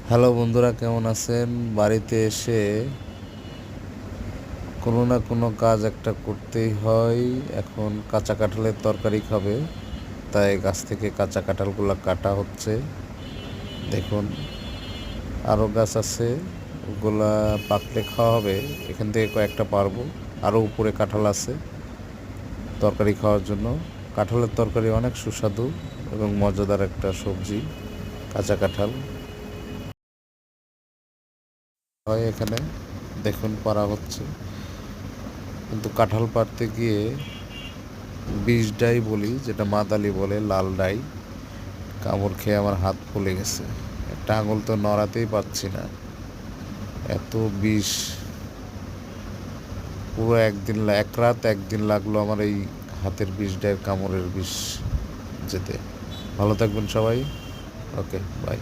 Hello বন্ধুরা, কেমন আছেন? বাড়িতে এসে কোনো না কোনো কাজ একটা করতেই হয়। এখন কাঁচা কাঁঠালের তরকারি খাবে, তাই গাছ থেকে কাঁচা কাঁঠালগুলো কাটা হচ্ছে। দেখুন, আরও গাছ আছে, ওগুলা পাকলে খাওয়া হবে। এখান থেকে কয়েকটা পারবো। আরও উপরে কাঁঠাল আছে তরকারি খাওয়ার জন্য। কাঁঠালের তরকারি অনেক সুস্বাদু এবং মজাদার একটা সবজি। কাঁচা কাঁঠাল হয় এখানে, দেখুন পারা হচ্ছে। কিন্তু কাঁঠাল পাড়তে গিয়ে বিষ ডাই বলি, যেটা মাদালি বলে, লাল ডাই, কামড় খেয়ে আমার হাত ফুলে গেছে। একটা আঙুল তো নড়াতেই পারছি না, এত বিষ। পুরো এক রাত একদিন লাগলো আমার এই হাতের বিষ ডাইয়ের কামড়ের বিষ যেতে। ভালো থাকবেন সবাই। ওকে, বাই।